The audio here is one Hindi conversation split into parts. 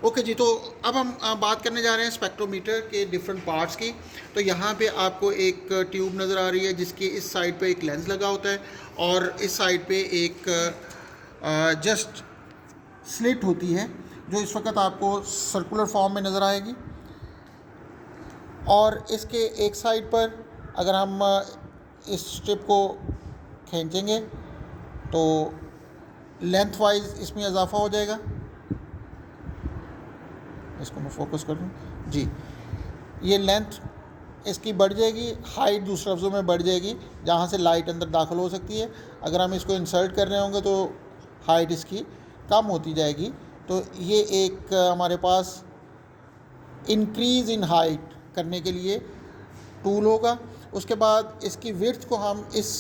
ओके जी, तो अब हम बात करने जा रहे हैं स्पेक्ट्रोमीटर के डिफरेंट पार्ट्स की। तो यहाँ पे आपको एक ट्यूब नज़र आ रही है जिसकी इस साइड पे एक लेंस लगा होता है और इस साइड पे एक जस्ट स्लिट होती है जो इस वक्त आपको सर्कुलर फॉर्म में नज़र आएगी। और इसके एक साइड पर अगर हम इस स्ट्रिप को खींचेंगे तो लेंथ वाइज इसमें इजाफा हो जाएगा। इसको मैं फोकस कर दूँ जी, ये लेंथ इसकी बढ़ जाएगी, हाइट दूसरे लफ्ज़ों में बढ़ जाएगी जहाँ से लाइट अंदर दाखिल हो सकती है। अगर हम इसको इंसर्ट कर रहे होंगे तो हाइट इसकी कम होती जाएगी। तो ये एक हमारे पास इंक्रीज़ इन हाइट करने के लिए टूल होगा। उसके बाद इसकी विड्थ को हम इस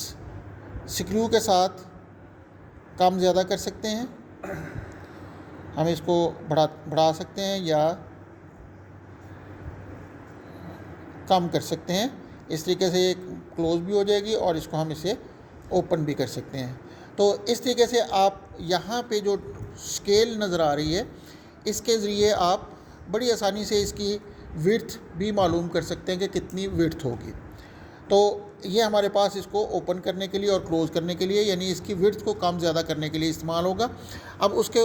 स्क्रू के साथ कम ज़्यादा कर सकते हैं। हम इसको बढ़ा सकते हैं या कम कर सकते हैं। इस तरीके से ये क्लोज भी हो जाएगी और इसको हम इसे ओपन भी कर सकते हैं। तो इस तरीके से आप यहाँ पे जो स्केल नज़र आ रही है इसके ज़रिए आप बड़ी आसानी से इसकी विड्थ भी मालूम कर सकते हैं कि कितनी विड्थ होगी। तो ये हमारे पास इसको ओपन करने के लिए और क्लोज़ करने के लिए, यानी इसकी विड्थ को कम ज़्यादा करने के लिए इस्तेमाल होगा। अब उसके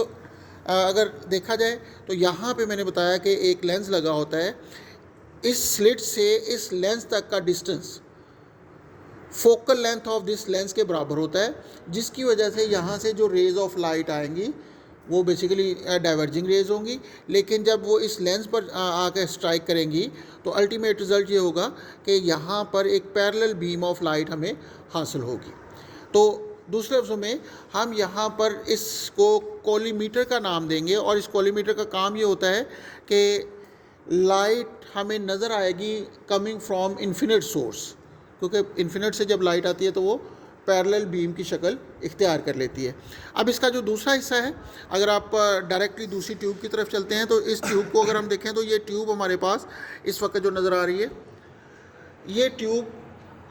अगर देखा जाए तो यहाँ पे मैंने बताया कि एक लेंस लगा होता है। इस स्लिट से इस लेंस तक का distance focal length of this lens के बराबर होता है, जिसकी वजह से यहाँ से जो रेज़ ऑफ लाइट आएंगी वो बेसिकली डाइवर्जिंग रेज होंगी। लेकिन जब वो इस लेंस पर आकर स्ट्राइक करेंगी तो अल्टीमेट रिज़ल्ट ये होगा कि यहाँ पर एक पैरेलल बीम ऑफ लाइट हमें हासिल होगी। तो दूसरे लफ्ज़ों में हम यहाँ पर इसको कोलीमीटर का नाम देंगे और इस कोलीमीटर का काम ये होता है कि लाइट हमें नज़र आएगी कमिंग फ्रॉम इन्फिनिट सोर्स, क्योंकि इन्फिनिट से जब लाइट आती है तो वो पैरेलल बीम की शक्ल इख्तियार कर लेती है। अब इसका जो दूसरा हिस्सा है, अगर आप डायरेक्टली दूसरी ट्यूब की तरफ चलते हैं तो इस ट्यूब को अगर हम देखें तो ये ट्यूब हमारे पास इस वक्त जो नज़र आ रही है, ये ट्यूब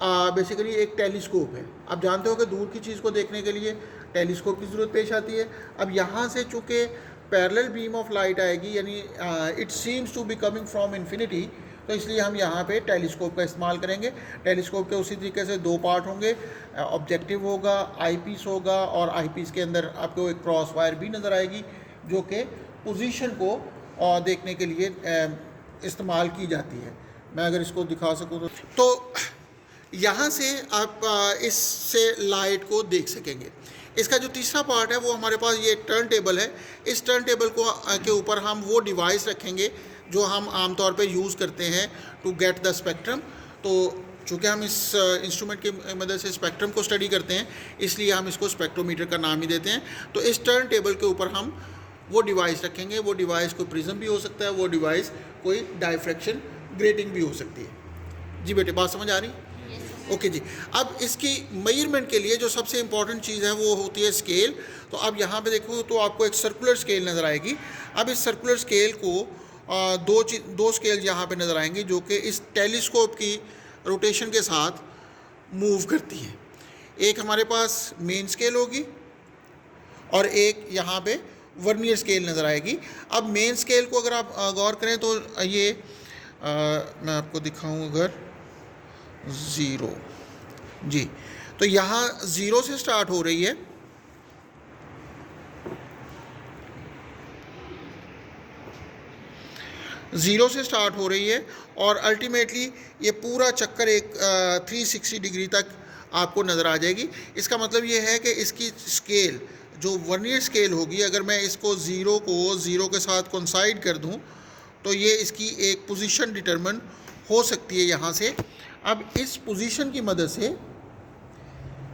बेसिकली एक टेलीस्कोप है। आप जानते हो कि दूर की चीज़ को देखने के लिए टेलीस्कोप की ज़रूरत पेश आती है। अब यहाँ से चूँकि पैरेलल बीम ऑफ लाइट आएगी, यानी it seems to be coming from infinity, तो इसलिए हम यहाँ पे टेलीस्कोप का इस्तेमाल करेंगे। टेलीस्कोप के उसी तरीके से दो पार्ट होंगे, ऑब्जेक्टिव होगा, आईपीस होगा, और आईपीस के अंदर आपको एक क्रॉस वायर भी नज़र आएगी जो कि पोजीशन को देखने के लिए इस्तेमाल की जाती है। मैं अगर इसको दिखा सकूँ तो यहाँ से आप इससे लाइट को देख सकेंगे। इसका जो तीसरा पार्ट है वो हमारे पास ये टर्न टेबल है। इस टर्न टेबल को के ऊपर हम वो डिवाइस रखेंगे जो हम आमतौर पे यूज़ करते हैं टू गेट द स्पेक्ट्रम। तो चूँकि हम इस इंस्ट्रूमेंट की मदद से स्पेक्ट्रम को स्टडी करते हैं, इसलिए हम इसको स्पेक्ट्रोमीटर का नाम ही देते हैं। तो इस टर्न टेबल के ऊपर हम वो डिवाइस रखेंगे। वो डिवाइस कोई प्रिज्म भी हो सकता है, वो डिवाइस कोई डायफ्रैक्शन ग्रेटिंग भी हो सकती है। जी बेटे, बात समझ आ रही? ओके जी। अब इसकी मेजरमेंट के लिए जो सबसे इम्पॉर्टेंट चीज़ है वो होती है स्केल। तो अब यहाँ पे देखो तो आपको एक सर्कुलर स्केल नज़र आएगी। अब इस सर्कुलर स्केल को दो स्केल यहाँ पे नज़र आएंगी जो कि इस टेलीस्कोप की रोटेशन के साथ मूव करती हैं। एक हमारे पास मेन स्केल होगी और एक यहाँ पे वर्नियर स्केल नज़र आएगी। अब मेन स्केल को अगर आप गौर करें तो ये मैं आपको दिखाऊँ अगर ज़ीरो जी, तो यहाँ ज़ीरो से स्टार्ट हो रही है, ज़ीरो से स्टार्ट हो रही है और अल्टीमेटली ये पूरा चक्कर एक 360 डिग्री तक आपको नज़र आ जाएगी। इसका मतलब ये है कि इसकी स्केल जो वर्नियर स्केल होगी, अगर मैं इसको ज़ीरो को ज़ीरो के साथ कोइंसाइड कर दूं तो ये इसकी एक पोजीशन डिटरमिन हो सकती है यहाँ से। अब इस पोजीशन की मदद से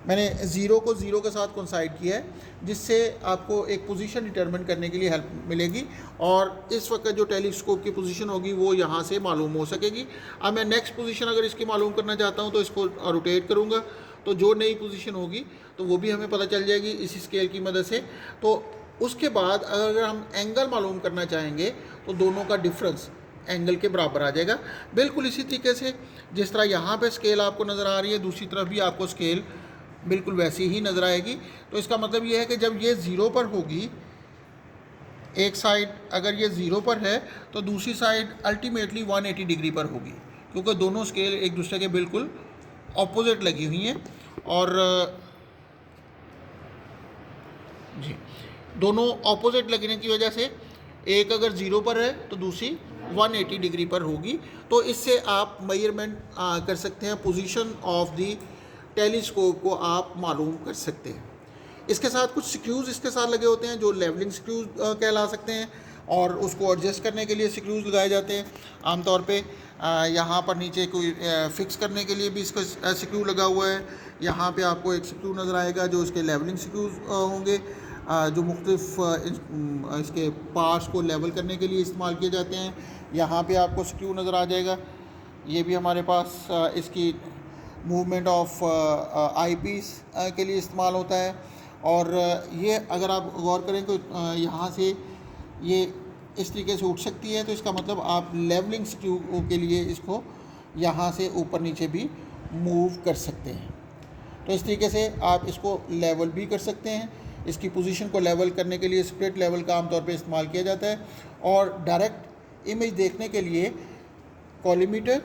मैंने ज़ीरो को ज़ीरो के साथ कोइंसाइड किया है, जिससे आपको एक पोजीशन डिटरमिन करने के लिए हेल्प मिलेगी और इस वक्त जो टेलीस्कोप की पोजीशन होगी वो यहाँ से मालूम हो सकेगी। अब मैं नेक्स्ट पोजीशन अगर इसकी मालूम करना चाहता हूँ तो इसको रोटेट करूँगा तो जो नई पोजीशन होगी तो वो भी हमें पता चल जाएगी इसी स्केल की मदद से। तो उसके बाद अगर हम एंगल मालूम करना चाहेंगे तो दोनों का डिफरेंस एंगल के बराबर आ जाएगा। बिल्कुल इसी तरीके से जिस तरह यहाँ पे स्केल आपको नज़र आ रही है, दूसरी तरफ भी आपको स्केल बिल्कुल वैसी ही नज़र आएगी। तो इसका मतलब ये है कि जब ये ज़ीरो पर होगी एक साइड अगर ये 0 पर है तो दूसरी साइड अल्टीमेटली 180 डिग्री पर होगी, क्योंकि दोनों स्केल एक दूसरे के बिल्कुल ऑपोजिट लगी हुई हैं। और जी, दोनों ऑपोजिट लगने की वजह से एक अगर 0 पर है तो दूसरी 180 डिग्री पर होगी। तो इससे आप मेजरमेंट कर सकते हैं, पोजीशन ऑफ द टेलीस्कोप को आप मालूम कर सकते हैं। इसके साथ कुछ स्क्रूज़ इसके साथ लगे होते हैं जो लेवलिंग स्क्रूज कहला सकते हैं, और उसको एडजस्ट करने के लिए स्क्रूज़ लगाए जाते हैं। आमतौर पे यहाँ पर नीचे कोई फिक्स करने के लिए भी इसका स्क्रू लगा हुआ है। यहाँ पे आपको एक स्क्रू नज़र आएगा जो इसके लेवलिंग स्क्रूज होंगे, जो मुख्तलिफ इसके पार्ट्स को लेवल करने के लिए इस्तेमाल किए जाते हैं। यहाँ पे आपको स्क्रू नज़र आ जाएगा, ये भी हमारे पास इसकी मूवमेंट ऑफ आई पीस के लिए इस्तेमाल होता है। और ये अगर आप गौर करें तो यहाँ से ये इस तरीके से उठ सकती है, तो इसका मतलब आप लेवलिंग स्क्रू के लिए इसको यहाँ से ऊपर नीचे भी मूव कर सकते हैं। तो इस तरीके से आप इसको लेवल भी कर सकते हैं। इसकी पोजीशन को लेवल करने के लिए स्प्लिट लेवल का आमतौर पे इस्तेमाल किया जाता है, और डायरेक्ट इमेज देखने के लिए कॉलीमीटर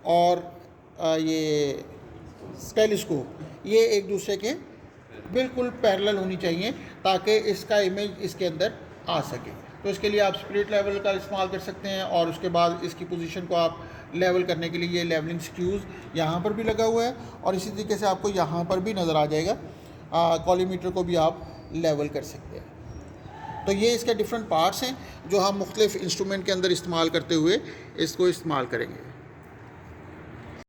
और ये टेलीस्कोप ये एक दूसरे के बिल्कुल पैरेलल होनी चाहिए ताकि इसका इमेज इसके अंदर आ सके। तो इसके लिए आप स्प्लिट लेवल का इस्तेमाल कर सकते हैं, और उसके बाद इसकी पोजीशन को आप लेवल करने के लिए ये लेवलिंग स्क्रूज़ यहाँ पर भी लगा हुआ है, और इसी तरीके से आपको यहाँ पर भी नज़र आ जाएगा। कॉलीमीटर को भी आप लेवल कर सकते हैं। तो ये इसके डिफरेंट पार्ट्स हैं जो हम मुख्तलिफ इंस्ट्रूमेंट के अंदर इस्तेमाल करते हुए इसको इस्तेमाल करेंगे।